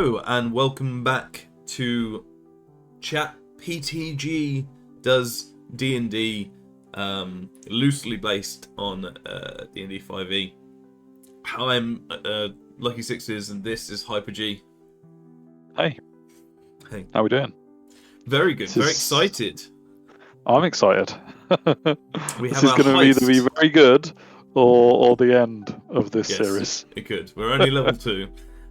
Hello and welcome back to Chat PTG does D&D, loosely based on D&D 5e. I'm Lucky Sixes and this is Hyper G. Hey. Hey. How we doing? Very good. Very excited. I'm excited. This is going to either be very good or the end of this series. It could. We're only level 2.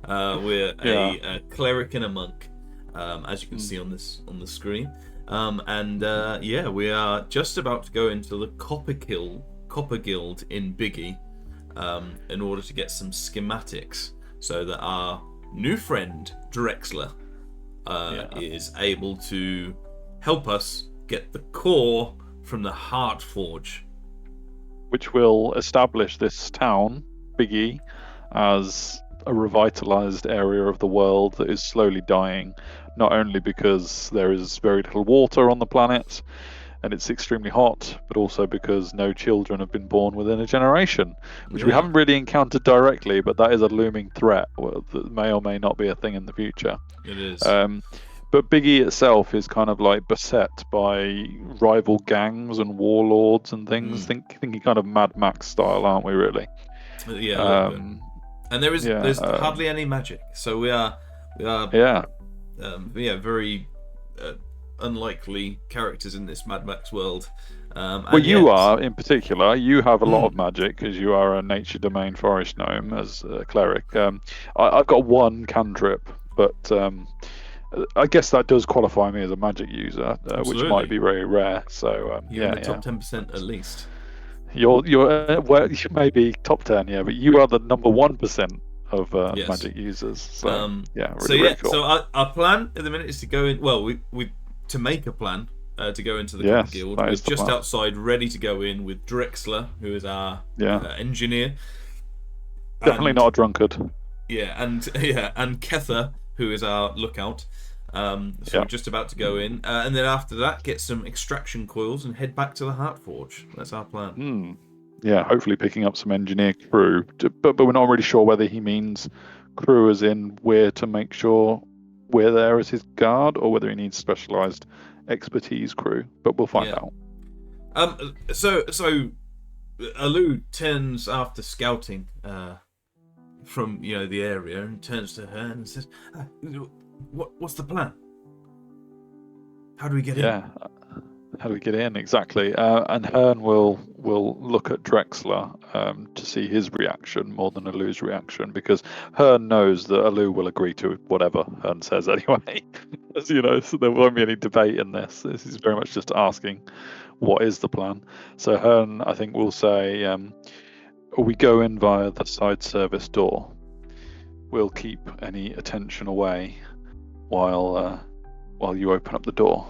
We're a cleric and a monk, as you can see on the screen. We are just about to go into the Copper Guild in Biggie, in order to get some schematics, so that our new friend Drexler is able to help us get the core from the Heart Forge, which will establish this town, Biggie, as a revitalized area of the world that is slowly dying, not only because there is very little water on the planet and it's extremely hot, but also because no children have been born within a generation, which we haven't really encountered directly, but that is a looming threat that may or may not be a thing in the future. It is. But Biggie itself is kind of like beset by rival gangs and warlords and things. Thinking kind of Mad Max style, aren't we, really? Yeah. And there's hardly any magic, so we are very unlikely characters in this Mad Max world. You are in particular. You have a lot of magic because you are a nature domain forest gnome as a cleric. I've got one cantrip, but I guess that does qualify me as a magic user, which might be very rare. So you're in the top 10% at least. You're you may be top 10, but you are the number 1% of magic users. So really cool. So our plan at the minute is to go in. Well, we to make a plan to go into the Copper Guild. We're just outside, ready to go in with Drexler, who is our engineer. Definitely not a drunkard. And Kether, who is our lookout. We're just about to go in, and then after that, get some extraction coils and head back to the Heart Forge. That's our plan. Yeah, hopefully picking up some engineer crew, but we're not really sure whether he means crew as in we're to make sure we're there as his guard, or whether he needs specialized expertise crew. But we'll find out. So Alu turns after scouting from the area and turns to her and says, What's the plan? How do we get in? How do we get in exactly? And Hearn will look at Drexler to see his reaction more than Alu's reaction, because Hearn knows that Alu will agree to whatever Hearn says anyway. So there won't be any debate in this. This is very much just asking, what is the plan? So Hearn, I think, will say, we go in via the side service door. We'll keep any attention away while you open up the door.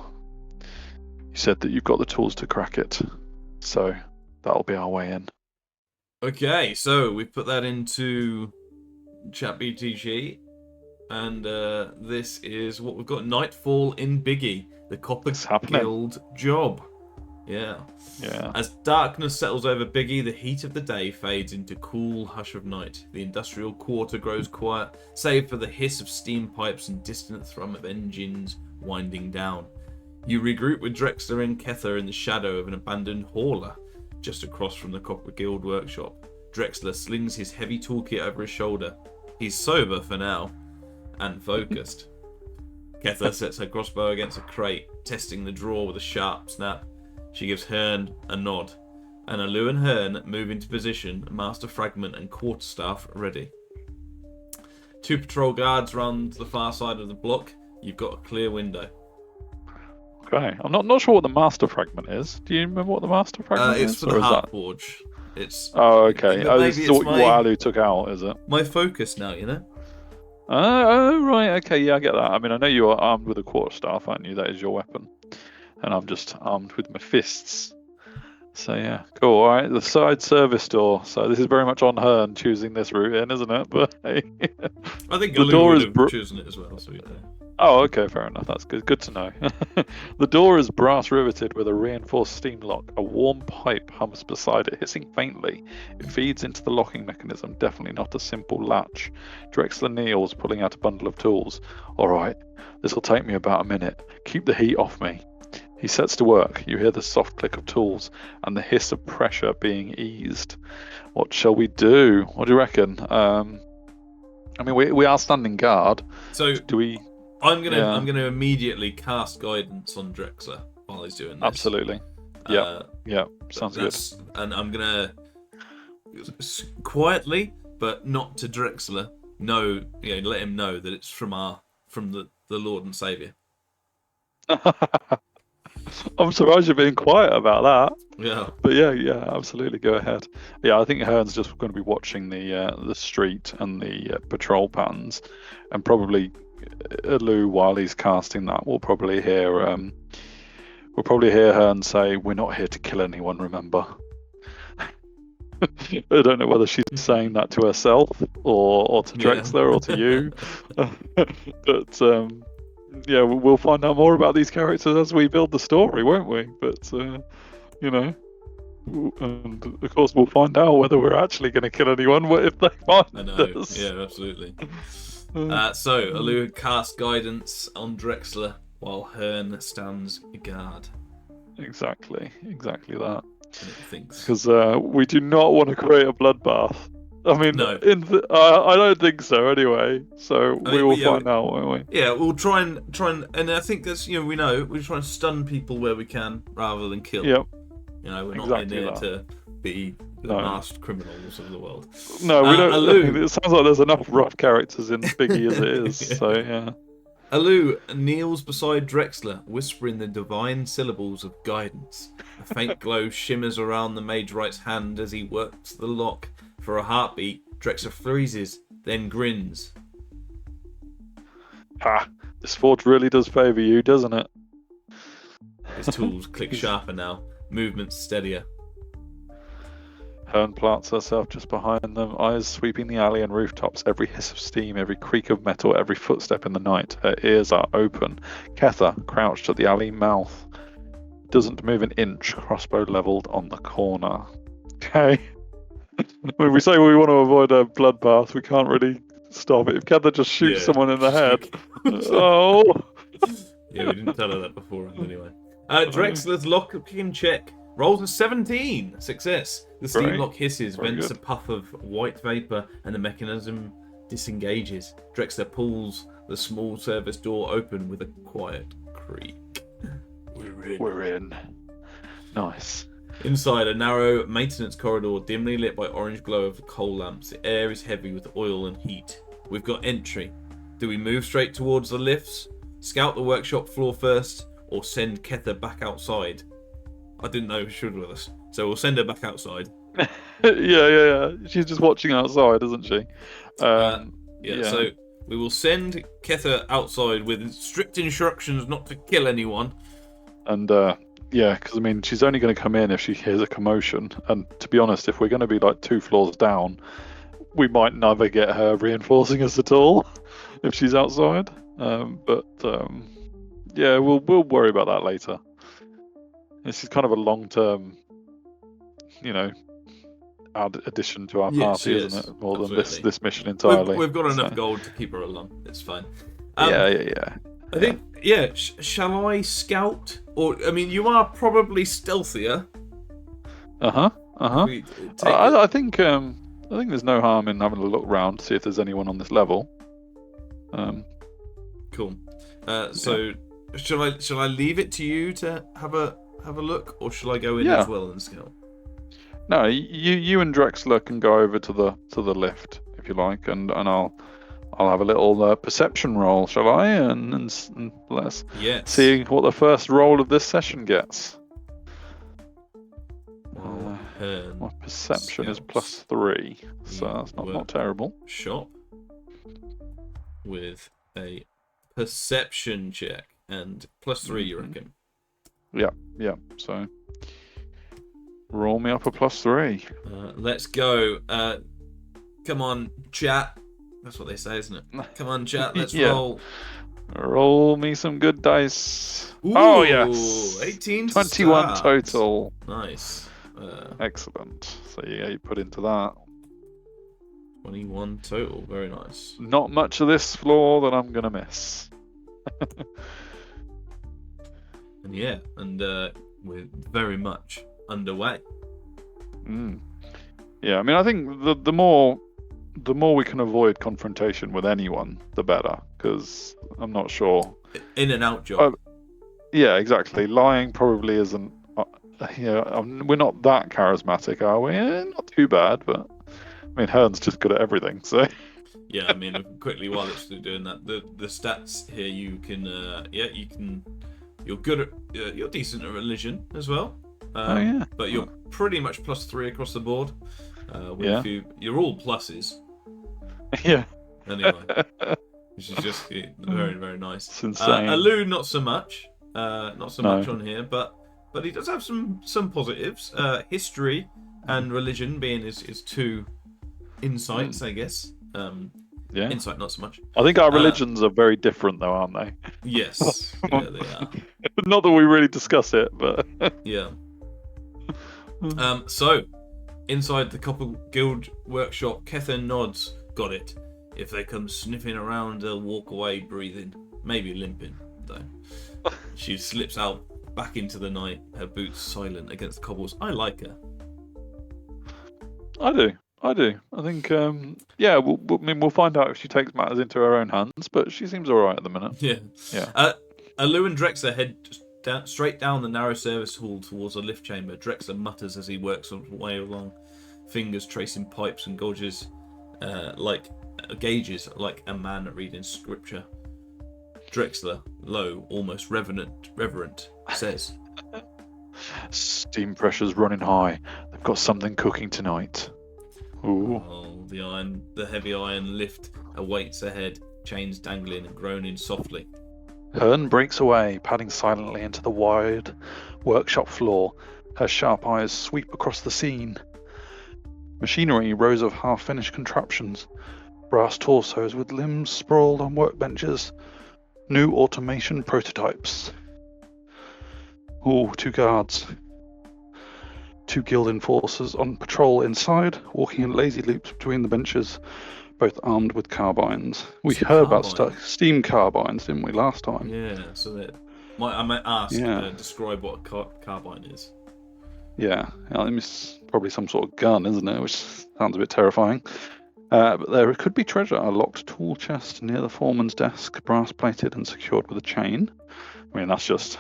You said that you've got the tools to crack it, so that'll be our way in. Okay, so we put that into ChatBTG, and this is what we've got. Nightfall in Biggie, the Copper Guild job. Yeah. As darkness settles over Biggie, the heat of the day fades into cool hush of night. The industrial quarter grows quiet, save for the hiss of steam pipes and distant thrum of engines winding down. You regroup with Drexler and Kether in the shadow of an abandoned hauler just across from the Copper Guild workshop. Drexler slings his heavy toolkit over his shoulder. He's sober for now, and focused. Kether sets her crossbow against a crate, testing the draw with a sharp snap. She gives Hearn a nod, and Alu and Hearn move into position, Master Fragment and Quarterstaff ready. 2 patrol guards round the far side of the block. You've got a clear window. Okay, I'm not sure what the Master Fragment is. Do you remember what the Master Fragment is? It's for the Heart Forge. It's. Oh, okay. This is what Alu took out, is it? My focus now, Oh, right. Okay, yeah, I get that. I mean, I know you are armed with a quarterstaff, aren't you? That is your weapon. And I'm just armed with my fists. So yeah, cool. All right, the side service door. So this is very much on Hearn choosing this route in, isn't it? But hey, I think the door would have chosen it as well. So Oh, okay, fair enough. That's good. Good to know. The door is brass riveted with a reinforced steam lock. A warm pipe hums beside it, hissing faintly. It feeds into the locking mechanism, definitely not a simple latch. Drexler kneels, pulling out a bundle of tools. All right, this will take me about a minute. Keep the heat off me. He sets to work. You hear the soft click of tools and the hiss of pressure being eased. What shall we do? What do you reckon? I mean, we are standing guard. So do we? I'm gonna immediately cast guidance on Drexler while he's doing this. Absolutely. Yeah. Sounds good. And I'm gonna quietly, but not to Drexler, let him know that it's from the Lord and Savior. I'm surprised you're being quiet about that. Yeah. But yeah, absolutely. Go ahead. Yeah, I think Hearn's just going to be watching the street and the patrol patterns, and probably Lou, while he's casting that, we'll probably hear Hearn say, "We're not here to kill anyone, remember." I don't know whether she's saying that to herself or to Drexler or to you, but yeah, we'll find out more about these characters as we build the story, won't we? But and of course we'll find out whether we're actually going to kill anyone if they find us. Yeah, absolutely. So Alu casts guidance on Drexler while Hearn stands guard. Exactly that. Thinks because we do not want to create a bloodbath. I mean, no. I don't think so anyway. So we will find out, won't we? Yeah, we'll try and I think that's we try and stun people where we can rather than kill. Yep. We're not in there to be the masked criminals of the world. No, we don't. It sounds like there's enough rough characters in Biggie as it is. Yeah. So yeah. Alu kneels beside Drexler, whispering the divine syllables of guidance. A faint glow shimmers around the Mage Right's hand as he works the lock. For a heartbeat, Drexler freezes, then grins. Ha! This forge really does favour you, doesn't it? His tools click sharper now, movements steadier. Hearn plants herself just behind them, eyes sweeping the alley and rooftops, every hiss of steam, every creak of metal, every footstep in the night. Her ears are open. Ketha, crouched at the alley mouth, doesn't move an inch, crossbow levelled on the corner. Okay. When we say we want to avoid a bloodbath, we can't really stop it. If Ketha just shoots someone in the head... Oh! Yeah, we didn't tell her that beforehand anyway. Drexler's lock-picking check. Rolls a 17. Success. The steam lock hisses, vents a puff of white vapour, and the mechanism disengages. Drexler pulls the small service door open with a quiet creak. We're in. Nice. Inside, a narrow maintenance corridor dimly lit by orange glow of coal lamps. The air is heavy with oil and heat. We've got entry. Do we move straight towards the lifts, scout the workshop floor first, or send Ketha back outside? I didn't know she was with us, so we'll send her back outside. Yeah. She's just watching outside, isn't she? So we will send Ketha outside with strict instructions not to kill anyone. And because I mean, she's only going to come in if she hears a commotion. And to be honest, if we're going to be like 2 floors down, we might never get her reinforcing us at all if she's outside. We'll worry about that later. This is kind of a long-term, addition to our party, isn't it? More than this mission entirely. We've got enough gold to keep her along. It's fine. Yeah. I think, shall I scout? Or, I mean, you are probably stealthier. I think there's no harm in having a look round to see if there's anyone on this level. Cool. So, shall I leave it to you to have a look, or shall I go in as well and scout? No, you and Drexler can go over to the lift if you like, and I'll have a little perception roll, shall I? And let's see what the first roll of this session gets. My perception is +3, so that's not terrible. Shop with a perception check and +3, you reckon? Yeah. So roll me up a +3. Let's go. Come on, chat. That's what they say, isn't it? Come on, chat. Let's roll. Roll me some good dice. Ooh, Oh, yes. 18 to 21 start. total. Nice. Excellent. So yeah, you put into that. 21 total. Very nice. Not much of this floor that I'm going to miss. And yeah, and we're very much underway. Yeah, I mean, I think the more we can avoid confrontation with anyone, the better, because I'm not sure. In and out job. Yeah, exactly. Lying probably isn't. We're not that charismatic, are we? Not too bad, but I mean, Hearn's just good at everything, so. Yeah, I mean, quickly while it's doing that, the stats here, you can, you're good at, you're decent at religion as well. But you're pretty much +3 across the board. You're all pluses. Yeah. Anyway, which is just very, very nice. It's insane. Alu, not so much. Not so much on here, but he does have some positives. History and religion being his two insights, I guess. Insight, not so much. I think our religions are very different, though, aren't they? Yes, yeah, they are. Not that we really discuss it, but yeah. So, inside the Copper Guild workshop, Kethen nods. Got it. If they come sniffing around, they'll walk away breathing, maybe limping, though. She slips out back into the night, her boots silent against the cobbles. I like her. I do. I think, we'll find out if she takes matters into her own hands, but she seems all right at the minute. Yeah. Alu and Drexler head straight down the narrow service hall towards a lift chamber. Drexler mutters as he works his way along, fingers tracing pipes and gauges like a man reading scripture. Drexler, low, almost reverent, says, "Steam pressure's running high. They've got something cooking tonight." Ooh. Oh, the heavy iron lift awaits ahead, chains dangling and groaning softly. Hearn breaks away, padding silently into the wide workshop floor. Her sharp eyes sweep across the scene. Machinery, rows of half-finished contraptions, brass torsos with limbs sprawled on workbenches, new automation prototypes. Ooh, 2 guards. 2 guild enforcers on patrol inside, walking in lazy loops between the benches, both armed with carbines. We heard about steam carbines, didn't we, last time? Yeah, so I might ask, describe what a carbine is. Yeah, it's probably some sort of gun, isn't it? Which sounds a bit terrifying. But there could be treasure. A locked tool chest near the foreman's desk, brass-plated and secured with a chain. I mean, that's just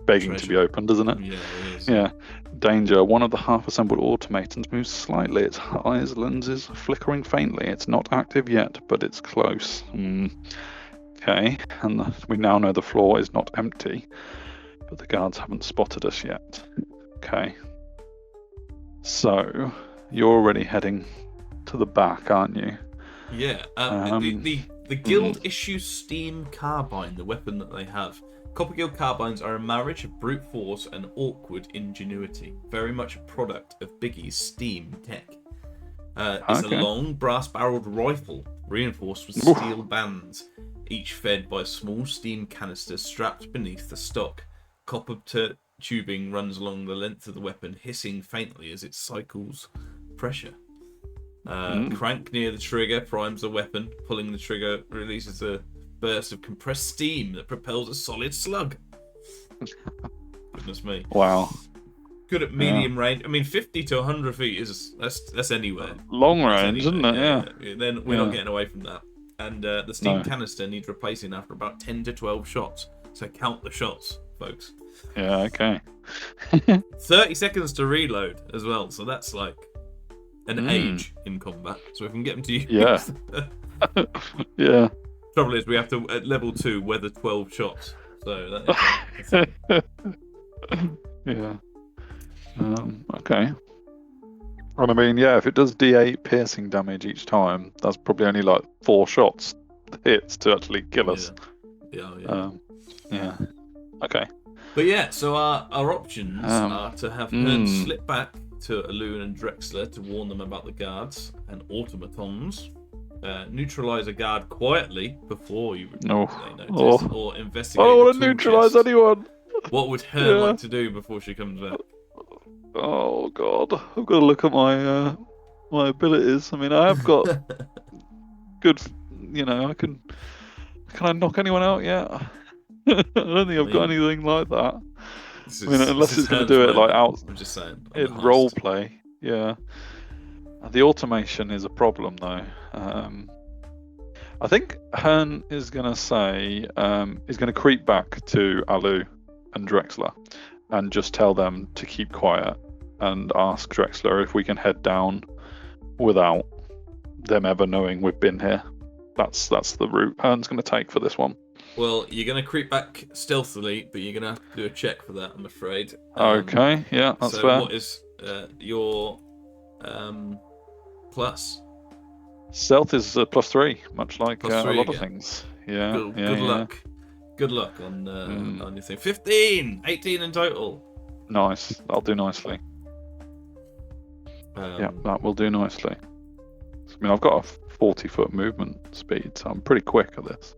begging treasure to be opened, isn't it? Yeah, it is. Yeah. Danger. One of the half-assembled automatons moves slightly, its eyes lenses flickering faintly. It's not active yet, but it's close. Okay, and we now know the floor is not empty, but the guards haven't spotted us yet. Okay. So, you're already heading to the back, aren't you? Yeah. The guild issues steam carbine, the weapon that they have. Copper Guild carbines are a marriage of brute force and awkward ingenuity, very much a product of Biggie's steam tech. It's a long, brass-barreled rifle, reinforced with steel bands, each fed by a small steam canister strapped beneath the stock. Copper tubing runs along the length of the weapon, hissing faintly as it cycles pressure. Crank near the trigger primes the weapon. Pulling the trigger releases a burst of compressed steam that propels a solid slug. Goodness me. Wow. Good at medium range. I mean, 50 to 100 feet that's anywhere. Long range, isn't it? Yeah. Then we're not getting away from that. And the steam canister needs replacing after about 10 to 12 shots. So count the shots, folks. Yeah, okay. 30 seconds to reload as well. So that's like an age in combat. So if we can get them to use... Yeah. Yeah. Trouble is, we have to, at level 2, weather 12 shots. So that is... Yeah. Okay. And I mean, yeah, if it does D8 piercing damage each time, that's probably only like 4 shots hits to actually kill us. Yeah. Yeah. Okay. But yeah, so our options are to have Hearn slip back to Alun and Drexler to warn them about the guards and automatons, neutralize a guard quietly before you they notice, or investigate. I don't want the to tool neutralize chest. anyone. What would Hern like to do before she comes back? Oh God, I've got to look at my my abilities. I mean, I have got good. I can. Can I knock anyone out yet? I don't think I've got anything like that. Unless it's going to do it like out. I'm just saying. In role play, yeah. The automation is a problem though. I think Hern is going to say he's going to creep back to Alu and Drexler and just tell them to keep quiet and ask Drexler if we can head down without them ever knowing we've been here. That's the route Hern's going to take for this one. Well, you're going to creep back stealthily, but you're going to have to do a check for that, I'm afraid. Okay, yeah, that's so fair. What is your plus? Stealth is +3, much like a lot again. of things. Yeah. Good luck. Good luck on your thing. 15! 18 in total. Nice. That'll do nicely. Yeah, that will do nicely. I mean, I've got a 40-foot movement speed, so I'm pretty quick at this.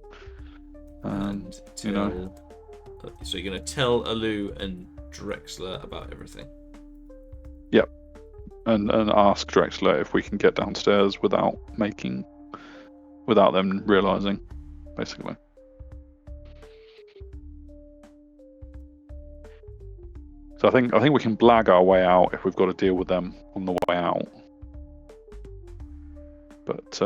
So you're going to tell Alu and Drexler about everything. Yep. And ask Drexler if we can get downstairs without them realizing, basically. So I think we can blag our way out if we've got to deal with them on the way out. But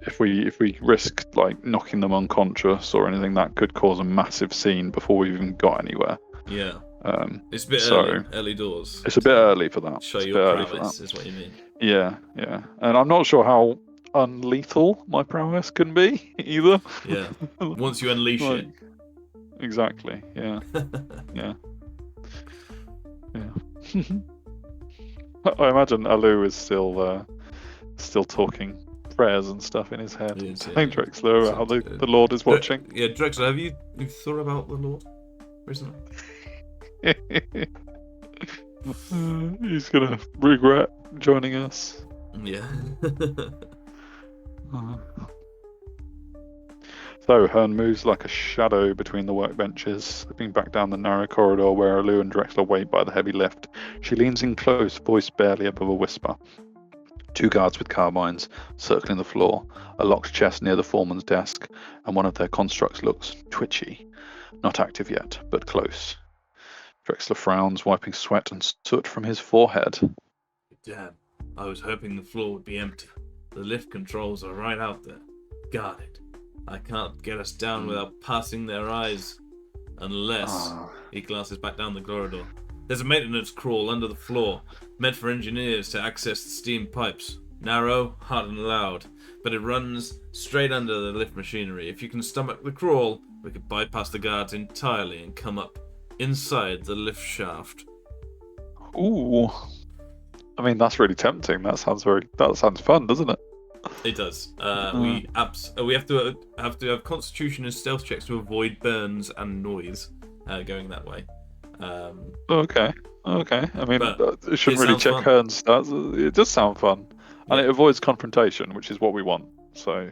if we risk like knocking them unconscious or anything, that could cause a massive scene before we've even got anywhere. Yeah. It's a bit early doors. It's a bit early for that. Show your prowess is what you mean. Yeah. And I'm not sure how unlethal my prowess can be either. Yeah. Once you unleash it. Exactly. Yeah. Yeah. I imagine Alu is still talking prayers and stuff in his head. Telling Drexler how the Lord is watching. Drexler, have you thought about the Lord recently? He's gonna regret joining us. Yeah. So Hern moves like a shadow between the workbenches, slipping back down the narrow corridor where Alu and Drexler wait by the heavy lift. She leans in close, voice barely above a whisper. 2 guards with carbines circling the floor, a locked chest near the foreman's desk, and one of their constructs looks twitchy. Not active yet, but close. Drexler frowns, wiping sweat and soot from his forehead. Damn, I was hoping the floor would be empty. The lift controls are right out there. Guarded. I can't get us down without passing their eyes. Unless... He glances back down the corridor. There's a maintenance crawl under the floor, meant for engineers to access the steam pipes. Narrow, hot and loud, but it runs straight under the lift machinery. If you can stomach the crawl, we could bypass the guards entirely and come up inside the lift shaft. Ooh. I mean, that's really tempting. That sounds fun, doesn't it? It does. We have to have Constitution and stealth checks to avoid burns and noise going that way. Okay. I mean, it shouldn't really check Hern's stats. It does sound fun, and it avoids confrontation, which is what we want. So,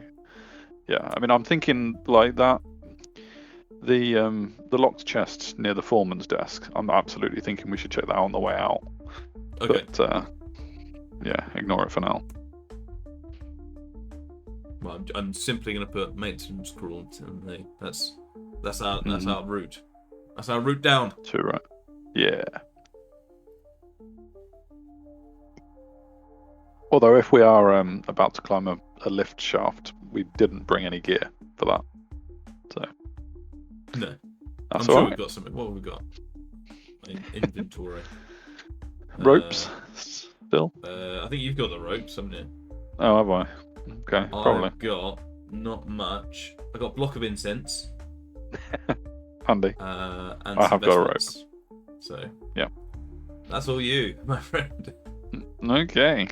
yeah. I mean, I'm thinking like that. The locked chest near the foreman's desk. I'm absolutely thinking we should check that on the way out. Okay. But ignore it for now. Well, I'm simply going to put maintenance crawl. That's our route. That's our route down. Too right. Yeah. Although if we are about to climb a lift shaft, we didn't bring any gear for that. So. No. That's I'm sure right. we've got something. What have we got? Inventory. Ropes. Still. I think you've got the ropes, haven't you? Oh, have I? Okay, probably. I've got not much. I got a block of incense. Handy. And I have got a rope. So yeah, that's all you, my friend. Okay.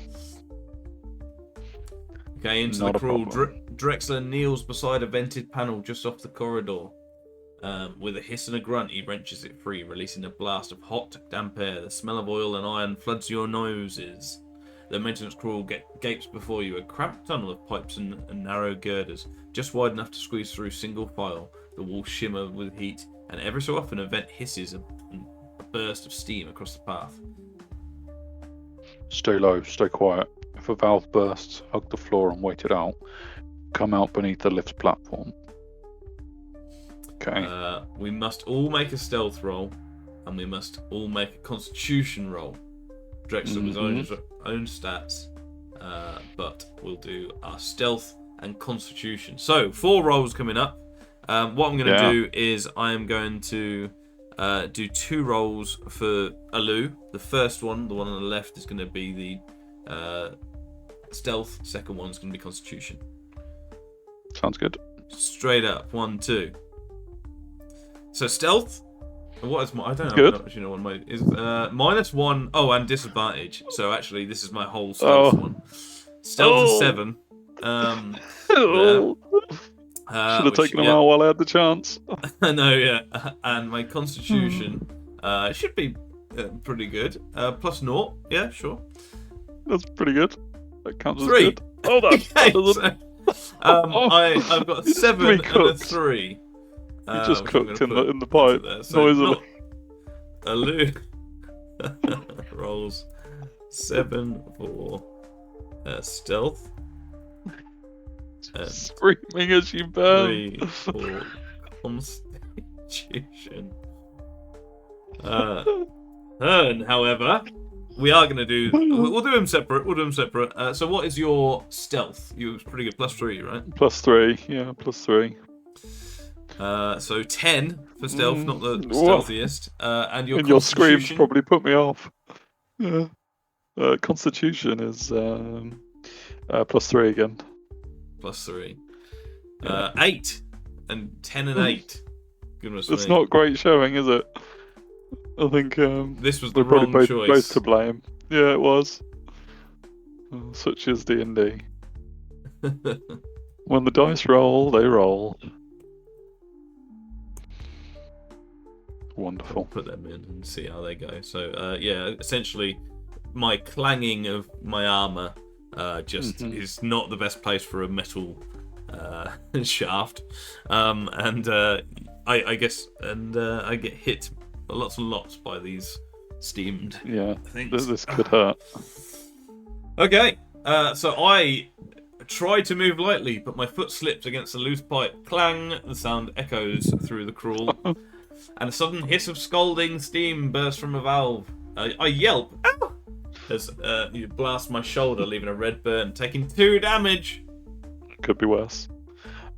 Okay, into Not the crawl. problem. Drexler kneels beside a vented panel just off the corridor. With a hiss and a grunt, he wrenches it free, releasing a blast of hot, damp air. The smell of oil and iron floods your noses. The maintenance crawl gapes before you, a cramped tunnel of pipes and narrow girders, just wide enough to squeeze through single file. The walls shimmer with heat, and every so often a vent hisses a burst of steam across the path. Stay low, stay quiet. If a valve bursts, hug the floor and wait it out. Come out beneath the lift's platform. Okay. We must all make a stealth roll, and we must all make a constitution roll. Drexler with own stats, but we'll do our stealth and constitution. So 4 rolls coming up. What I'm going to do is I am going to do 2 rolls for Alu. The first one, the one on the left, is going to be the stealth. Second one's going to be constitution. Sounds good. Straight up, 1, 2. So stealth. What is my? I don't know. Good. I don't actually know what my is. -1. Oh, and disadvantage. So actually, this is my whole stealth one. Stealth is 7. Should have taken them out while I had the chance. No, yeah. And my constitution should be pretty good. +0. Yeah, sure. That's pretty good. That counts as 3. good. Oh, that doesn't. I've got a 7 and a 3. You just cooked in the pipe. So noisily. Alu rolls 7 for stealth. Screaming as you burn. 3 for constitution. However, we are going to do. We'll do them separate. So, what is your stealth? You was pretty good. +3, right? +3. Yeah, +3. So 10 for stealth, not the stealthiest. And your screams probably put me off. Yeah. Constitution is +3 again. +3. 8 and 10 and 8. Goodness me. It's not great showing, is it? I think this was the wrong choice. Both to blame. Yeah, it was. Such is D&D. When the dice roll, they roll. Wonderful. Put them in and see how they go. So essentially, my clanging of my armor is not the best place for a metal shaft, and I guess I get hit lots and lots by these steamed things. This could hurt. Okay, so I tried to move lightly, but my foot slipped against a loose pipe. Clang! The sound echoes through the crawl. And a sudden hiss of scalding steam bursts from a valve. I yelp, "Ow!" as you blast my shoulder, leaving a red burn, taking 2 damage. Could be worse.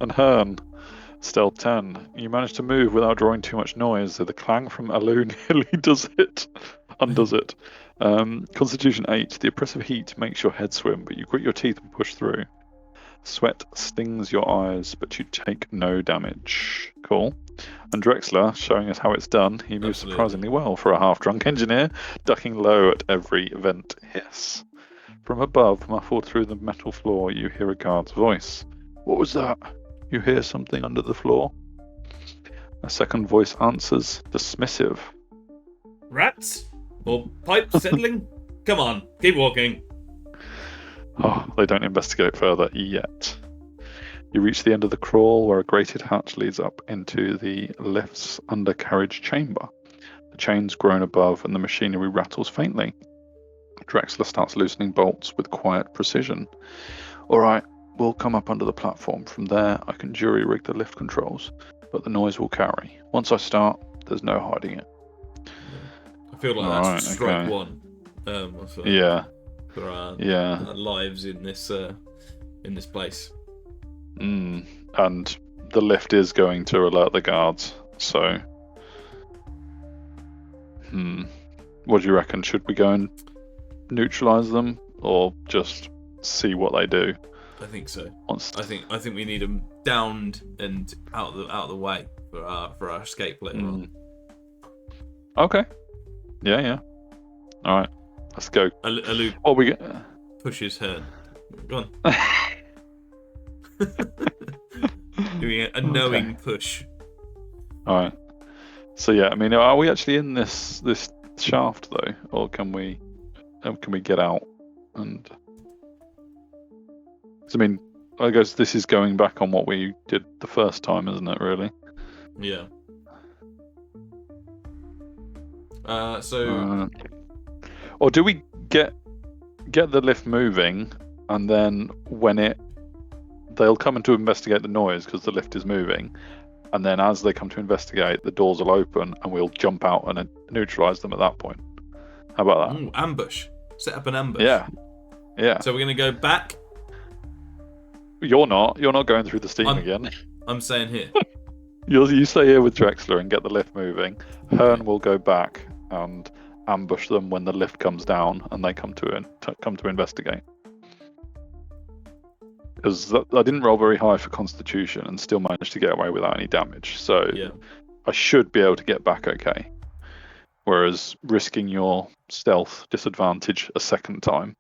And Hearn, stealth 10. You manage to move without drawing too much noise, though the clang from Alu nearly undoes it. Constitution 8. The oppressive heat makes your head swim, but you grit your teeth and push through. Sweat stings your eyes, but you take no damage. Cool. And Drexler, showing us how it's done, he moves surprisingly well for a half-drunk engineer, ducking low at every vent hiss. From above, muffled through the metal floor, you hear a guard's voice. What was that? You hear something under the floor. A second voice answers, dismissive. Rats? Or pipes settling? Come on, keep walking. Oh, they don't investigate further yet. You reach the end of the crawl where a grated hatch leads up into the lift's undercarriage chamber. The chains groan above and the machinery rattles faintly. Drexler starts loosening bolts with quiet precision. Alright, we'll come up under the platform. From there, I can jury-rig the lift controls, but the noise will carry. Once I start, there's no hiding it. I feel like that's strike one. For our lives in this place. And the lift is going to alert the guards, so what do you reckon? Should we go and neutralize them or just see what they do? I think so. I think we need them downed and out of the way for our escape later on. Okay. Yeah. All right. Let's go. Alu we get? Pushes her. Go on. Doing a knowing push. All right. So yeah, I mean, are we actually in this shaft though, or can we get out? And I mean, I guess this is going back on what we did the first time, isn't it? Really? Yeah. Or do we get the lift moving, and then they'll come in to investigate the noise because the lift is moving, and then as they come to investigate, the doors will open and we'll jump out and neutralize them at that point. How about that? Ooh, ambush. Set up an ambush. Yeah. So we're going to go back. You're not going through the steam again. I'm saying here. You stay here with Drexler and get the lift moving. Hearn will go back and ambush them when the lift comes down and they come to investigate. Because I didn't roll very high for Constitution and still managed to get away without any damage. So I should be able to get back okay. Whereas risking your stealth disadvantage a second time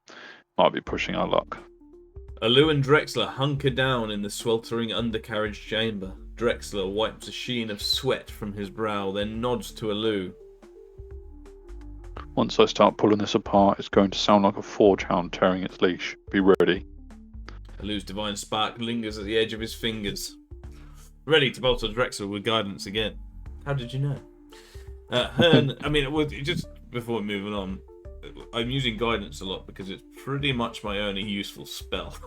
might be pushing our luck. Alu and Drexler hunker down in the sweltering undercarriage chamber. Drexler wipes a sheen of sweat from his brow, then nods to Alu. Once I start pulling this apart, it's going to sound like a forge hound tearing its leash. Be ready. Alu's divine spark lingers at the edge of his fingers. Ready to bolster Drexler with guidance again. How did you know? Hearn, I mean, just before moving on, I'm using guidance a lot because it's pretty much my only useful spell.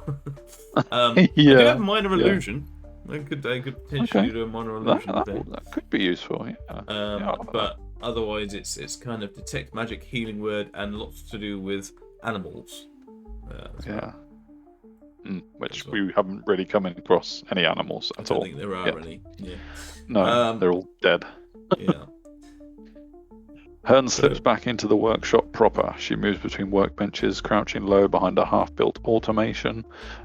I do have minor illusion. I could potentially do a minor illusion thing. That could be useful. But otherwise, it's kind of detect magic, healing word, and lots to do with animals. Which we haven't really come across any animals at all. I don't think there are any. Yeah. No, they're all dead. Yeah. Hearn slips back into the workshop proper. She moves between workbenches, crouching low behind a half-built automation.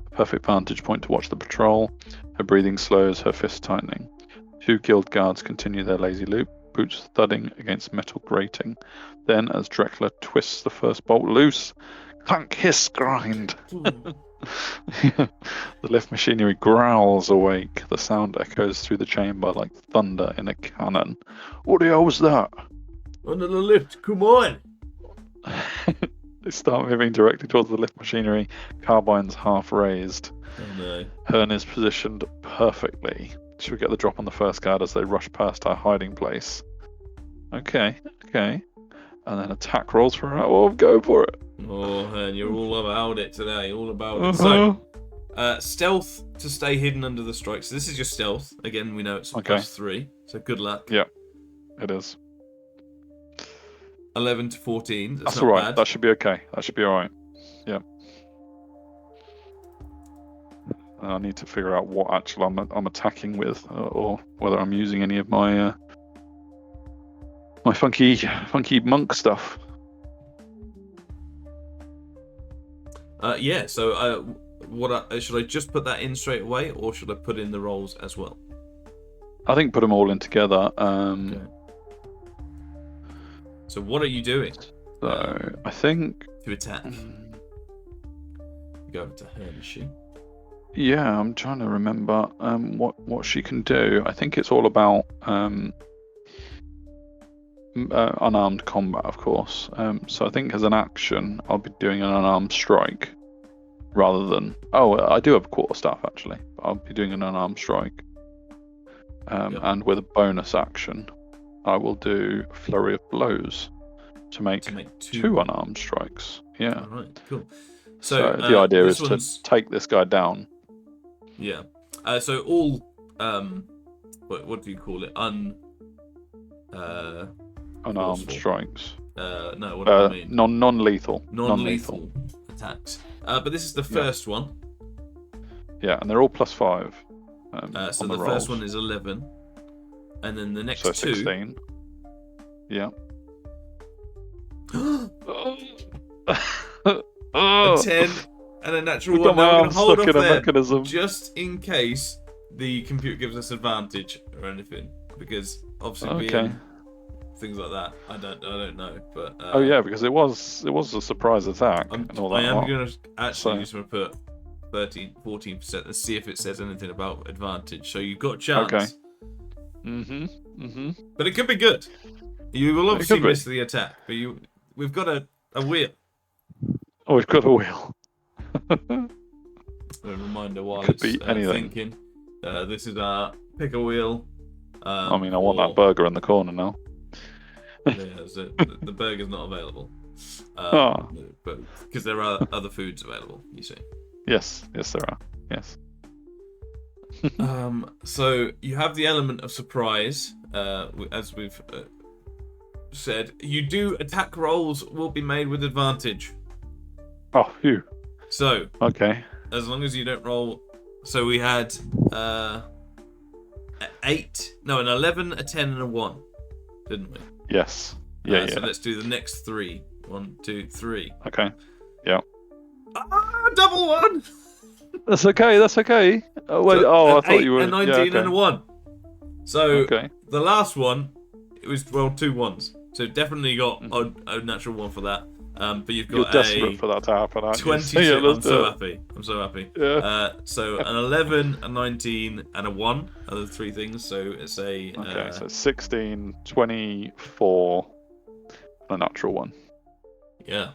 A perfect vantage point to watch the patrol. Her breathing slows, her fists tightening. 2 guild guards continue their lazy loop, boots thudding against metal grating. Then, as Drexler twists the first bolt loose, clank, hiss, grind. The lift machinery growls awake. The sound echoes through the chamber like thunder in a cannon. What the hell was that? Under the lift, come on! They start moving directly towards the lift machinery, carbines half raised. Oh no. Hearn is positioned perfectly. She'll get the drop on the first guard as they rush past our hiding place. Okay. And then attack rolls for her. Oh, go for it. Oh, Hearn, you're all about it today. All about it. So, stealth to stay hidden under the strike. So this is your stealth. Again, we know it's +3. So good luck. Yeah, it is. 11 to 14. That's all right. Bad. That should be okay. That should be all right. Yeah. I need to figure out what actually I'm attacking with, or whether I'm using any of my my funky monk stuff. Yeah. So, should I just put that in straight away, or should I put in the rolls as well? I think put them all in together. Okay. So what are you doing? So I think to attack. Go over to her, is she? Yeah, I'm trying to remember what she can do. I think it's all about unarmed combat, of course. So I think as an action, I'll be doing an unarmed strike rather than. Oh, I do have quarterstaff actually. I'll be doing an unarmed strike. And with a bonus action, I will do a flurry of blows to make 2 unarmed strikes. Yeah. All right, cool. So the idea is to take this guy down. Yeah. So all what do you call it? Unarmed strikes. No, what do I mean? Non-lethal. Non-lethal attacks. But this is the first one. Yeah, and they're all +5. So the first one is 11. And then the next 2. 16. Yeah. A 10 and a natural 1. Now we're going to hold off there mechanism. just in case the computer gives us advantage or anything. Because obviously being things like that, I don't know. But because it was a surprise attack and all that. I am going to actually just want to put 14% and see if it says anything about advantage. So you've got a chance. Okay. But it could be good. You will obviously miss the attack, but we've got a wheel. Oh, we've got a wheel. A reminder while Could it's be anything. thinking. This is our pick a wheel. I mean, I want that burger in the corner now. Yeah, so the burger's not available. Oh. But because there are other foods available, you see. Yes, there are. Yes. So you have the element of surprise, as we've said. You do attack rolls will be made with advantage. Oh, phew. So okay. As long as you don't roll. So we had an 11, a 10, and a 1, didn't we? Yes. Yeah. So let's do the next 3. 1, 2, 3. Okay. Yeah. Double 1. That's okay. Wait. So I thought you were a 19 and a 1. So the last one, it was 2 1s. So definitely got a natural 1 for that. But you've got You're desperate for that to happen, aren't you? 22. Yeah, I'm so happy. Yeah. So an 11, a 19, and a 1 are the 3 things. So it's a so 16, 24, a natural 1. Yeah.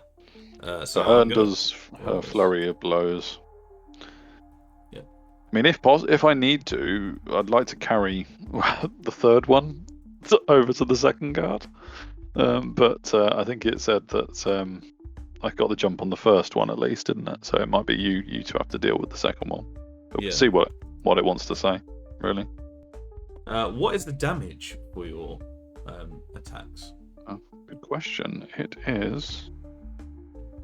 So Hearn does her flurry of blows. Yeah. I mean, if I need to, I'd like to carry the third one over to the second guard. But I think it said that I got the jump on the first one at least, didn't it? So it might be you two have to deal with the second one. But we'll see what it wants to say, really. What is the damage for your attacks? Good question. It is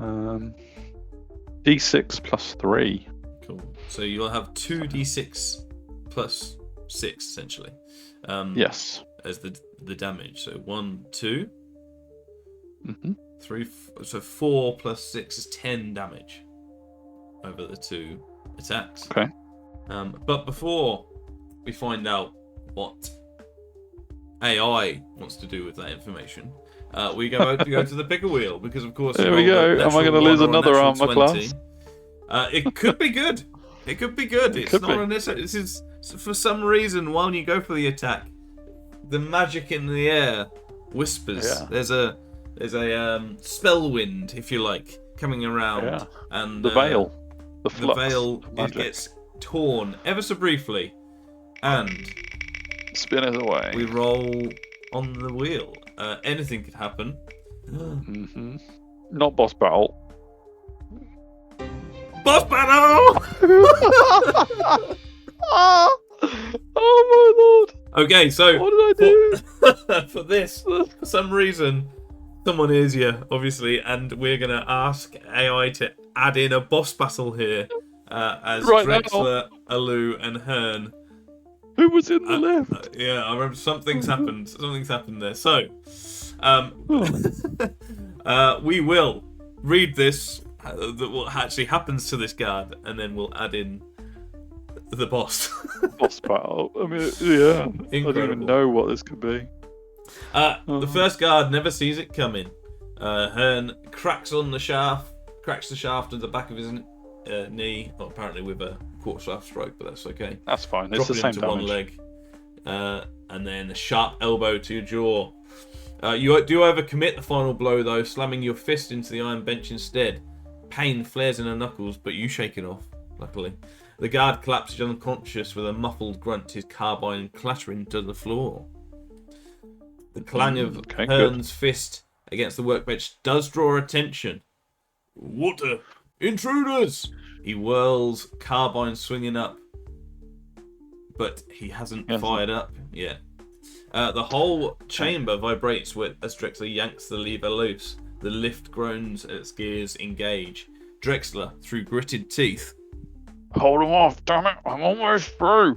D6 plus 3. Cool. So you'll have 2d6 plus 6 essentially. Yes. As the damage. So 1, 2, 3, so 4 plus 6 is 10 damage over the 2 attacks. Okay. But before we find out what AI wants to do with that information, we go to the picker wheel because, of course, there we go. Am I going to lose another armor 20. class? It could be good. It could be good. It's not unnecessary. This is for some reason while you go for the attack, the magic in the air whispers. Yeah. There's a spell wind, if you like, coming around, and the veil, the veil it gets torn ever so briefly, and spin it away. We roll on the wheel. Anything could happen. Not boss battle. Boss battle! Oh my lord! Okay, so what did I do? For this, for some reason, someone hears you, obviously, and we're gonna ask AI to add in a boss battle here, as Drexler, Alu, and Hearn. Who was in the left? I remember something's happened. Something's happened there. So, we will read this. What actually happens to this guard, and then we'll add in the boss. Boss battle. I mean, yeah. Incredible. I don't even know what this could be. The first guard never sees it coming. Hearn cracks the shaft at the back of his knee. Well, apparently with a quarter staff stroke, but that's okay. That's fine. It's the same into damage. One leg, and then a sharp elbow to your jaw. You do overcommit the final blow though, slamming your fist into the iron bench instead. Pain flares in her knuckles, but you shake it off. Luckily, the guard collapses unconscious with a muffled grunt, his carbine clattering to the floor. The clang of Hearn's fist against the workbench does draw attention. Water! Intruders! He whirls, carbine swinging up. But he hasn't fired up yet. The whole chamber vibrates as Drexler yanks the lever loose. The lift groans as gears engage. Drexler, through gritted teeth. Hold him off, damn it! I'm almost through!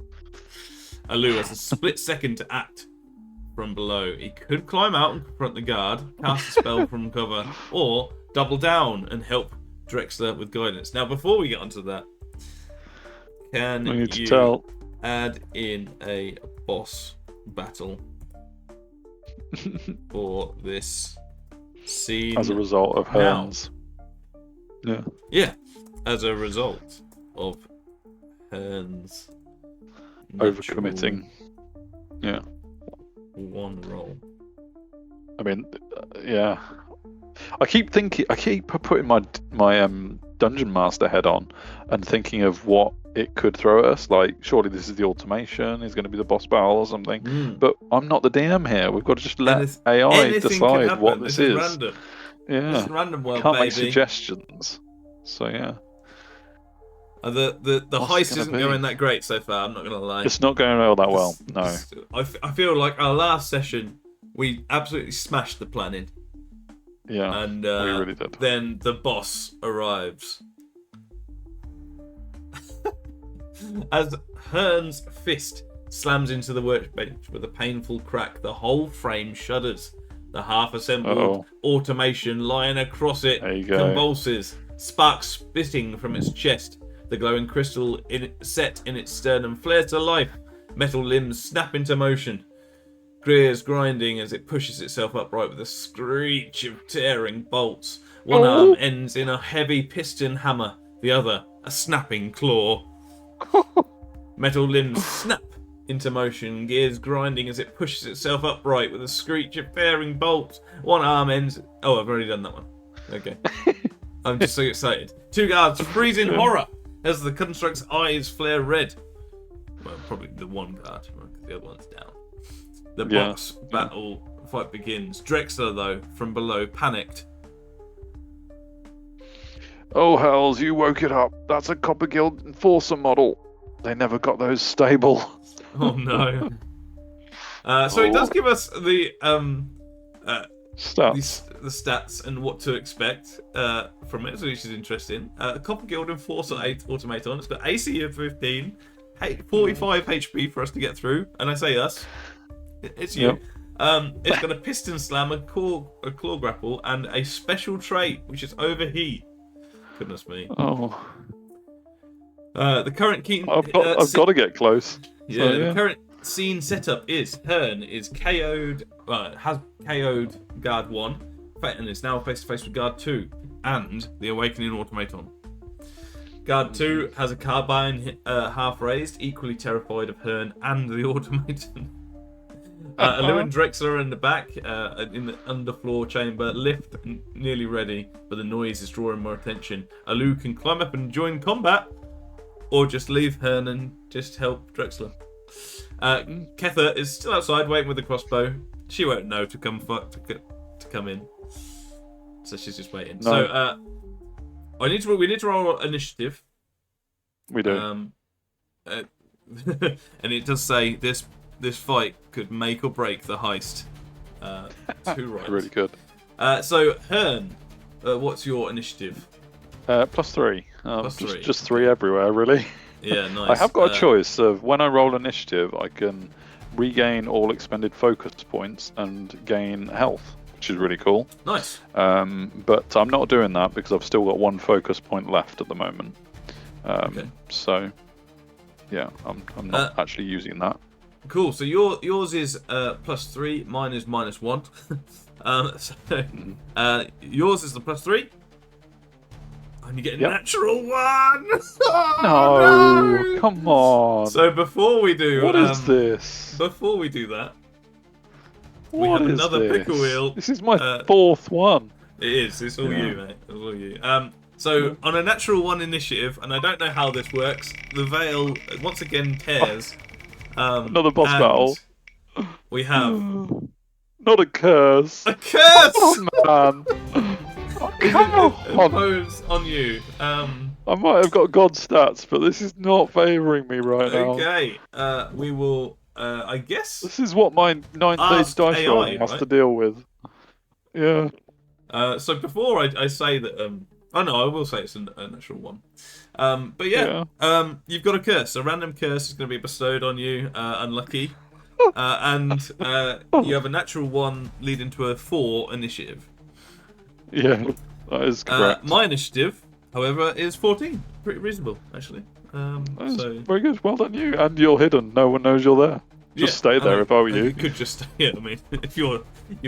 Alu has a split second to act from below. He could climb out and confront the guard, cast a spell from cover, or double down and help Drexler with guidance. Now, before we get onto that, can you add in a boss battle for this scene as a result of Hearn's? Yeah, as a result of Hearn's overcommitting. Yeah. One roll. I mean, yeah. I keep putting my dungeon master head on and thinking of what it could throw at us. Like, surely this is the automation, is going to be the boss battle or something. But I'm not the DM here. We've got to just let AI anything can decide happen. what this is. Random. Yeah, This is Randomworld, can't baby. make suggestions. So yeah. The heist isn't going that great so far. I'm not gonna lie. It's not going all that well. No. I feel like our last session we absolutely smashed the planning. Yeah, and we really did. Then the boss arrives. As Hearn's fist slams into the workbench with a painful crack, the whole frame shudders. The half-assembled automation lying across it convulses, sparks spitting from its chest. The glowing crystal set in its sternum flares to life. Metal limbs snap into motion. Gears grinding as it pushes itself upright with a screech of tearing bolts. One arm ends in a heavy piston hammer, the other a snapping claw. Metal limbs snap into motion, gears grinding as it pushes itself upright with a screech of tearing bolts. One arm ends... Oh, I've already done that one. Okay. I'm just so excited. Two guards freeze in horror as the construct's eyes flare red. Well, probably the one guard, the other one's down. The boss battle fight begins. Drexler, though, from below, panicked. Oh, hells, you woke it up. That's a Copper Guild Enforcer model. They never got those stable. Oh, no. So it does give us the stats. The stats and what to expect from it, which is interesting. Copper Guild Enforcer 8 Automaton. It's got AC of 15, 45 HP for us to get through. And I say us. It's you. Yep. It's got a piston slam, a claw grapple, and a special trait, which is overheat. Goodness me. Oh. The current key. I've got to get close. Yeah, so, the current scene setup is Hearn is KO'd, has KO'd Guard 1, and is now face to face with Guard 2 and the Awakening Automaton. Guard 2 has a carbine half raised, equally terrified of Hearn and the Automaton. Alu and Drexler are in the back, in the underfloor chamber, lift nearly ready, but the noise is drawing more attention. Alu can climb up and join combat, or just leave Hearn and just help Drexler. Ketha is still outside waiting with the crossbow. She won't know to come in, so she's just waiting. No. So we need to roll initiative. We do. And it does say this fight could make or break the heist. Two right. Really good. So Hearn, what's your initiative? +3. +3. Just 3 everywhere, really. Yeah, nice. I have got a choice of when I roll initiative, I can regain all expended focus points and gain health, which is really cool. Nice. But I'm not doing that because I've still got 1 focus point left at the moment. Okay. So, yeah, I'm not actually using that. Cool. So yours is +3. Mine is -1. Yours is the +3. And you get a natural 1. Oh, no, come on. So before we do, what is this? Before we do that, we have another pickle wheel. This is my 4th one. It is. It's all you, mate. It's all you. So on a natural 1 initiative, and I don't know how this works. The veil once again tears. Another boss battle. We have not a curse. A curse. Oh, man. Impose on you. I might have got god stats, but this is not favouring me right now. Okay. We will. I guess this is what my 9th stage dice rolling has to deal with. Yeah. So before I say that. Oh no, I will say it's a natural 1. But yeah. You've got a curse. A random curse is going to be bestowed on you. Unlucky. And you have a natural 1 leading to a 4 initiative. Yeah, that is correct. My initiative, however, is 14. Pretty reasonable, actually. So very good. Well done, you. And you're hidden. No one knows you're there. Just stay there if I were you. You could just stay. I mean, if you're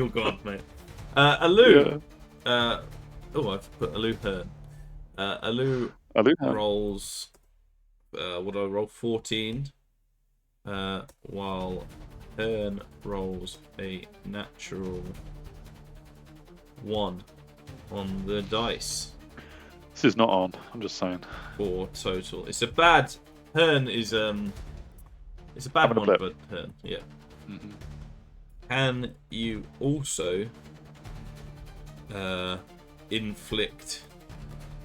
gone, mate. Alu. Yeah. I've put Alu Hearn. Alu rolls. What do I roll? 14. While Hearn rolls a natural 1. on the dice. This is not on. I'm just saying. For total, it's a bad. Hearn is it's a bad one, but Hearn, yeah. Mm-hmm. Can you also inflict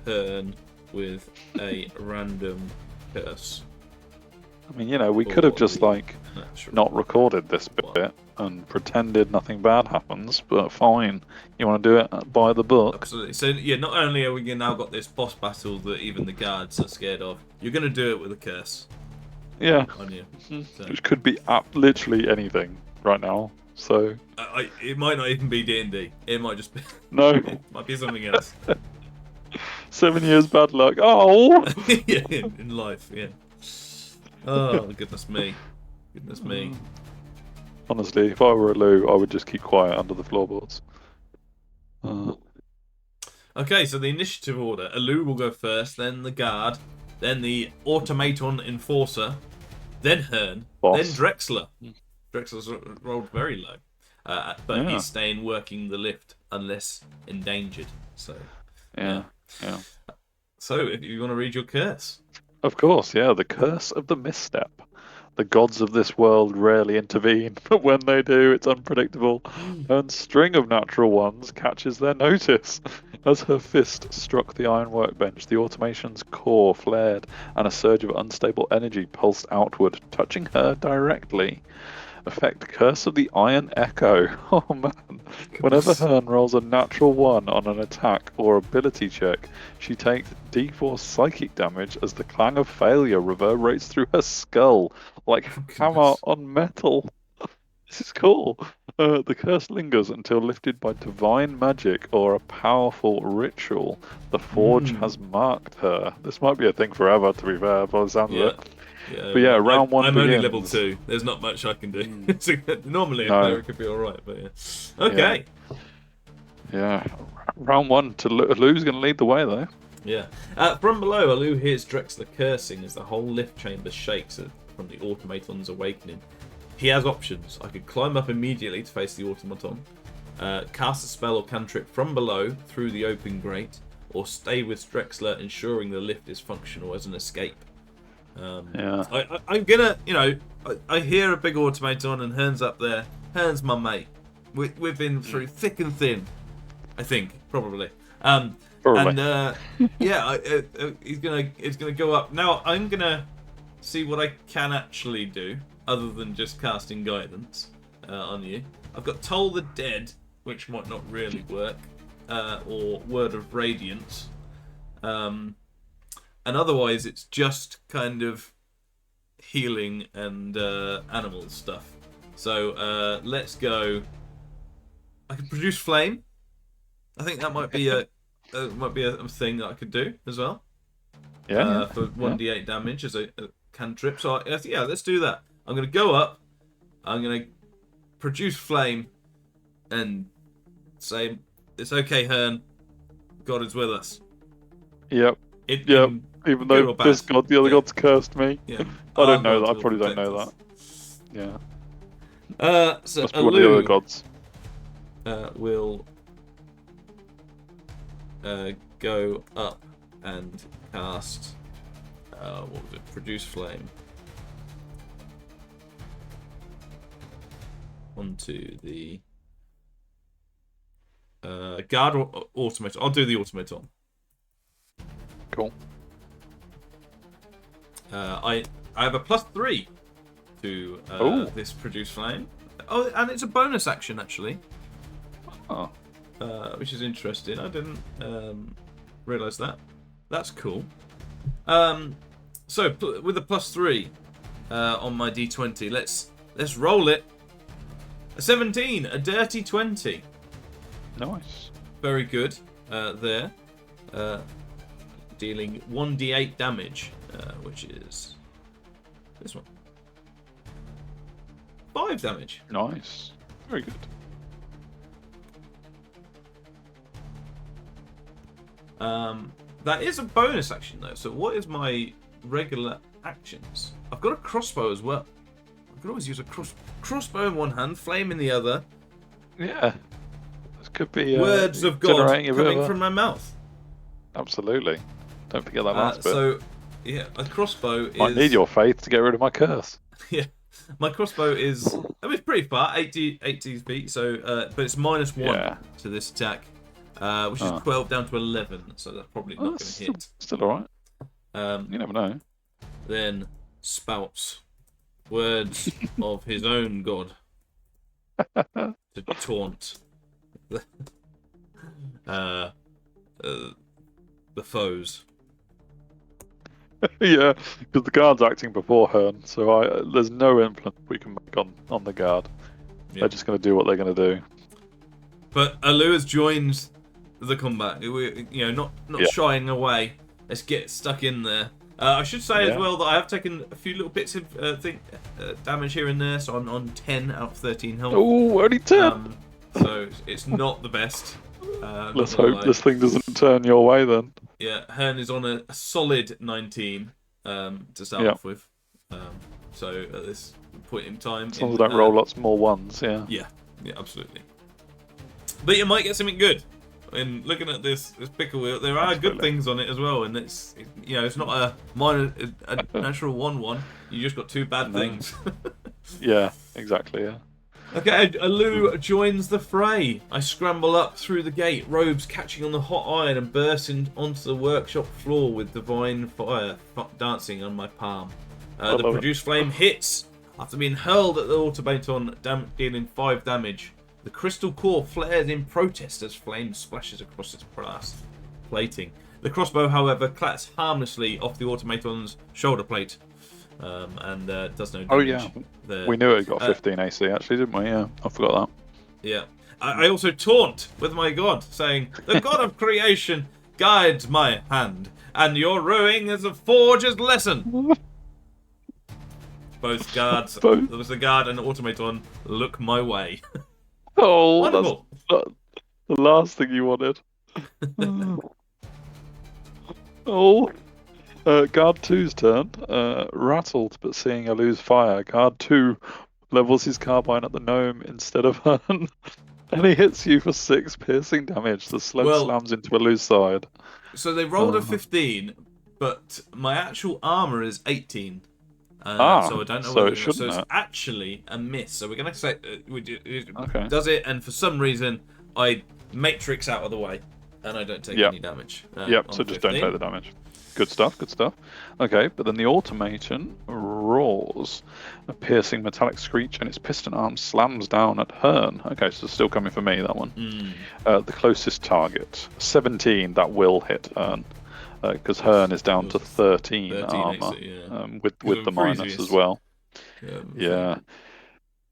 Hearn with a random curse? I mean, we could have just not recorded this bit and pretended nothing bad happens, but fine. You want to do it by the book? Absolutely. So yeah, not only are we now got this boss battle that even the guards are scared of, you're going to do it with a curse. Yeah. On you. So. Which could be literally anything right now. So it might not even be D&D. It might just be it might be something else. 7 years bad luck. Oh. Yeah, in life. Yeah. Oh goodness me. Goodness me. Honestly, if I were a Lou, I would just keep quiet under the floorboards. Okay, so the initiative order. Alu will go first, then the guard, then the automaton enforcer, then Hearn, then Drexler. Drexler's rolled very low, but he's staying working the lift unless endangered. So yeah. So if you want to read your curse. Of course, yeah. The curse of the misstep. The gods of this world rarely intervene, but when they do, it's unpredictable. And string of natural ones catches their notice. As her fist struck the iron workbench, the automation's core flared, and a surge of unstable energy pulsed outward, touching her directly. Effect Curse of the Iron Echo. Oh man. Whenever Hearn rolls a natural 1 on an attack or ability check, she takes D4 psychic damage as the clang of failure reverberates through her skull like hammer on metal. This is cool. The curse lingers until lifted by divine magic or a powerful ritual. The Forge has marked her. This might be a thing forever, to be fair, by the sound of it. Yeah, but yeah, round 1 I'm begins. only level 2. There's not much I can do. Normally, a player could be alright, but yeah. Okay. Yeah. Round 1 to Alu's going to lead the way, though. Yeah. From below, Alu hears Drexler cursing as the whole lift chamber shakes from the automaton's awakening. He has options. I could climb up immediately to face the automaton, cast a spell or cantrip from below through the open grate, or stay with Drexler, ensuring the lift is functional as an escape. I'm gonna, I hear a big automaton and Hearn's up there. Hearn's my mate. We've been through thick and thin. I think probably. And it's gonna go up. Now I'm gonna see what I can actually do other than just casting guidance on you. I've got Toll the Dead, which might not really work, or Word of Radiance. And otherwise, it's just kind of healing and animal stuff. So let's go. I can produce flame. I think that might be a thing that I could do as well. Yeah. For 1d8 damage as a cantrip. So yeah, let's do that. I'm gonna go up. I'm gonna produce flame, and say it's okay, Hearn. God is with us. Yep. Even though this god, the other gods cursed me. Yeah. I don't know that. I probably don't know that. Yeah. So must be one of the other gods. Will go up and cast. What was it? Produce flame. Onto the guard or automaton. I'll do the automaton. Cool. I have a +3 to this produce flame. Oh, and it's a bonus action actually. Oh. Which is interesting. I didn't realise that. That's cool. So with a +3 on my D20, let's roll it. A 17, a dirty 20. Nice. Very good. There. Dealing 1d8 damage, which is this one. 5 damage. Nice. Very good. That is a bonus action though. So what is my regular actions? I've got a crossbow as well. I could always use a crossbow in one hand, flame in the other. Yeah. That's Could be Words of God generating a bit coming of from my mouth. Absolutely. Don't forget that last bit. So, yeah, a crossbow is... I need your faith to get rid of my curse. Yeah, my crossbow is... I mean, it's pretty far, 80 feet, so... but it's -1 to this attack, which is 12 down to 11, so that's probably not going to hit. Still alright. You never know. Then spouts words of his own god to taunt the foes. Yeah, because the guard's acting before Hearn, so there's no influence we can make on the guard. Yep. They're just going to do what they're going to do. But Alu has joined the combat. We're, not shying away. Let's get stuck in there. I should say as well that I have taken a few little bits of damage here and there, so I'm on 10 out of 13 health. Oh, only 10! So it's not the best. Let's hope this thing doesn't turn your way then. Yeah, Hearn is on a solid 19 to start off with. So at this point in time... As long as I don't roll lots more ones, yeah. Yeah, absolutely. But you might get something good. And looking at this pickle wheel, there are good things on it as well, and it's not a natural 1/1. You just got two bad things. Yeah, exactly. Yeah. Okay, Alu joins the fray. I scramble up through the gate, robes catching on the hot iron, and burst onto the workshop floor with divine fire dancing on my palm. The produced flame hits after being hurled at the automaton, dealing 5 damage. The crystal core flares in protest as flame splashes across its brass plating. The crossbow, however, clats harmlessly off the automaton's shoulder plate and does no damage. Oh yeah, we knew it got 15 AC actually, didn't we? Yeah, I forgot that. Yeah. I also taunt with my god, saying, "The god of creation guides my hand, and your rowing is a forger's lesson." Both guards, the guard and the automaton, look my way. Oh, wonderful. That's the last thing you wanted. Guard 2's turn. Rattled but seeing Alu's fire, Guard 2 levels his carbine at the gnome instead of Hearn, and he hits you for 6 piercing damage. The slug slams into Alu's side. So they rolled a 15, but my actual armor is 18. So I don't know whether it's actually a miss. So we're going to say it does it, and for some reason I matrix out of the way, and I don't take any damage. So just don't take the damage. Good stuff, good stuff. Okay, but then the automaton roars a piercing metallic screech, and its piston arm slams down at Hearn. Okay, so it's still coming for me, that one. The closest target, 17, that will hit Hearn. Because Hearn is down to 13 armor, with the minus as well. Yeah.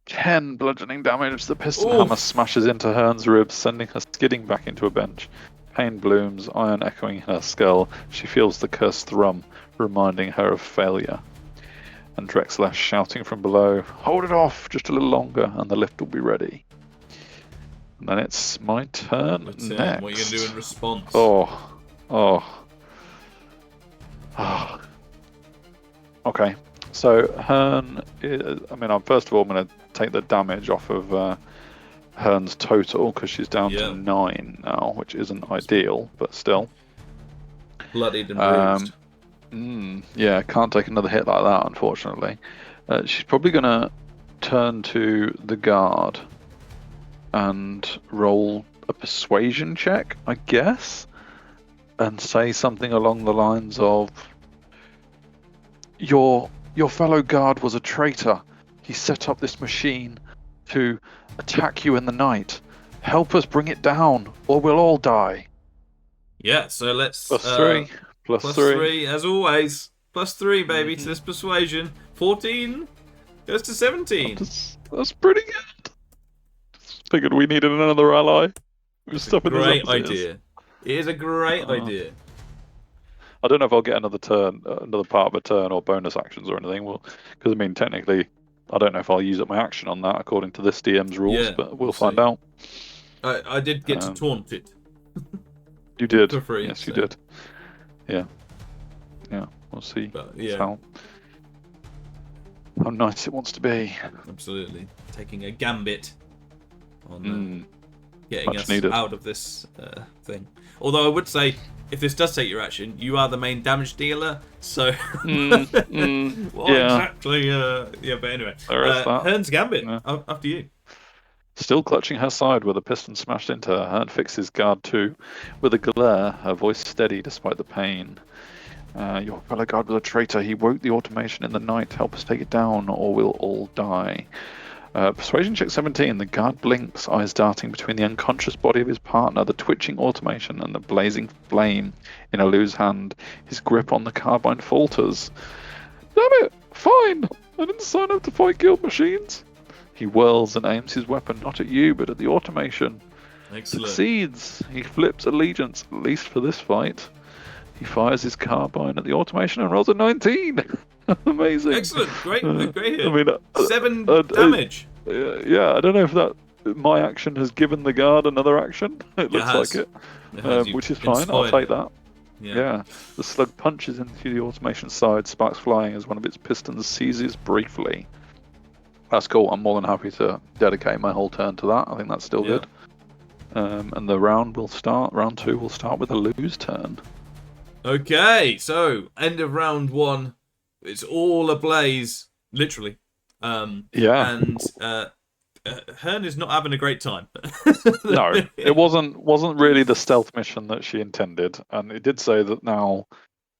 10 bludgeoning damage. The piston hammer smashes into Hearn's ribs, sending her skidding back into a bench. Pain blooms, iron echoing in her skull. She feels the cursed thrum, reminding her of failure. And Drexler shouting from below, "Hold it off just a little longer, and the lift will be ready." And then it's my turn next. What are you going to do in response? Okay, so Hearn, first of all, I'm going to take the damage off of Hearn's total, because she's down to 9 now, which isn't ideal, but still. Bloodied and bruised. Yeah, can't take another hit like that, unfortunately. She's probably going to turn to the guard and roll a persuasion check, I guess, and say something along the lines of, Your fellow guard was a traitor. He set up this machine to attack you in the night. Help us bring it down, or we'll all die." Yeah, so let's... +3. +3, as always. +3, baby, to this persuasion. 14 goes to 17. That's pretty good. Figured we needed another ally. It's a great idea. It is a great idea. I don't know if I'll get another part of a turn, or bonus actions or anything. Because technically, I don't know if I'll use up my action on that according to this DM's rules, but we'll find out. I did get to taunt it. You did. For free, yes, you did. Yeah. We'll see. But, how nice it wants to be. Absolutely, taking a gambit on getting Much us needed. out of this thing. Although I would say, if this does take your action, you are the main damage dealer. So what exactly? Yeah, but anyway, there is that. Hearn's Gambit. After you. Still clutching her side with a piston smashed into her, Hearn fixes guard 2. With a glare, her voice steady despite the pain. Your fellow guard was a traitor. He woke the automation in the night. Help us take it down, or we'll all die. Persuasion check 17. The guard blinks, eyes darting between the unconscious body of his partner, the twitching automation, and the blazing flame in Alu's hand. His grip on the carbine falters. Damn it! Fine! I didn't sign up to fight guild machines. He whirls and aims his weapon not at you, but at the automation. Excellent. Succeeds. He flips allegiance, at least for this fight. He fires his carbine at the automation and rolls a 19. Amazing. Excellent. Great hit. I mean, 7 damage. Yeah, I don't know if that my action has given the guard another action. It looks like it, which is fine. I'll take that. Yeah. The slug punches into the automation side, sparks flying as one of its pistons seizes briefly. That's cool. I'm more than happy to dedicate my whole turn to that. I think that's still good. And the round 2 will start with Alu's turn. Okay, so end of round 1. It's all ablaze, literally. And Hearn is not having a great time. No, it wasn't really the stealth mission that she intended, and it did say that now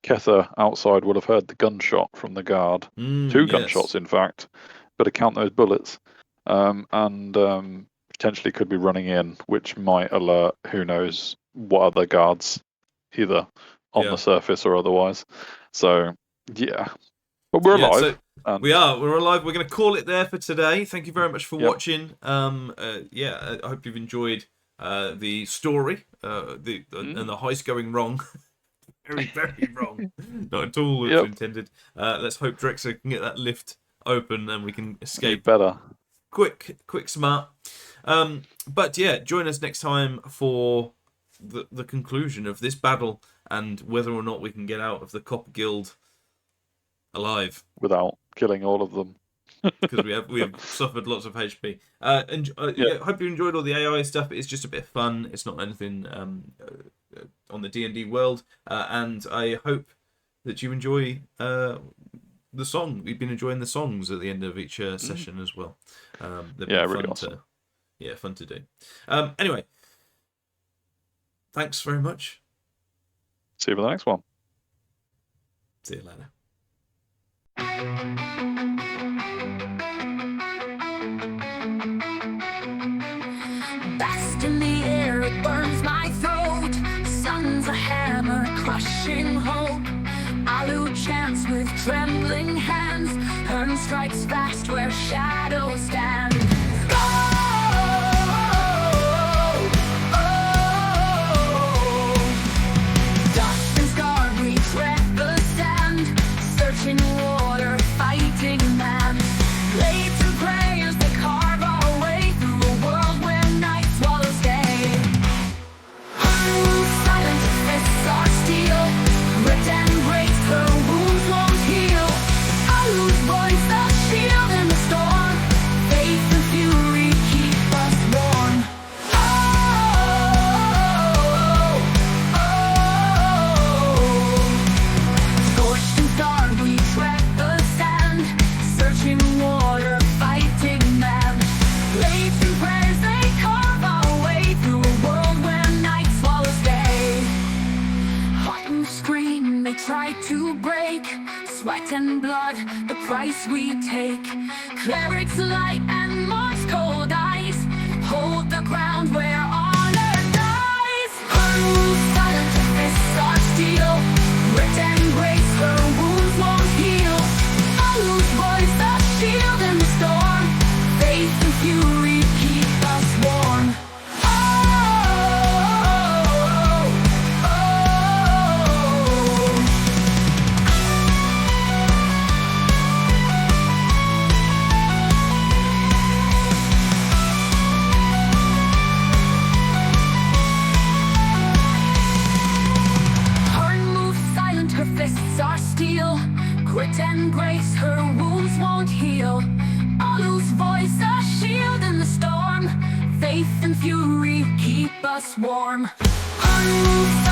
Kether outside would have heard the gunshot from the guard. 2 gunshots, in fact. Better count those bullets, and potentially could be running in, which might alert who knows what other guards, either on the surface or otherwise. So but we're alive. So we're alive. We're going to call it there for today. Thank you very much for watching. I hope you've enjoyed the story and the heist going wrong. Very, very wrong. Not at all as intended. Let's hope Drexler can get that lift open and we can escape better. Quick, smart. But join us next time for the conclusion of this battle and whether or not we can get out of the Copper Guild alive without killing all of them. Because we have suffered lots of HP. Hope you enjoyed all the AI stuff. It's just a bit of fun. It's not anything on the D&D world, and I hope that you enjoy the song. We've been enjoying the songs at the end of each session as well. They've been really fun awesome. Fun to do. Anyway, thanks very much. See you for the next one. See you later. Blast in the air, it burns my throat. Sun's a hammer, crushing hope. Alu chants with trembling hands. Hearn strikes fast where shadows stand. Dust and scarred, we tread the sand. Searching water, fighting man. Blades and prayers that carve our way through a world where night swallows day. Silent fists are steel. Ripped and braced, her wounds won't heal. Alu's voice, the shield in the storm. Faith and fury keep us warm. Scorched and scarred, we tread the sand. Searching water, fighting man. Blades and prayers, they carve our way through a world where night swallows day. Heart and scream, they try to break. Sweat and blood, the price we take. Clerics light and marks cold eyes. Hold the ground where honor dies. Who's silent, fists are steel. Ripped and braced, her wounds won't heal. Alu's voice, the shield in the storm. Faith and fury keep us warm. us warm. Unmoved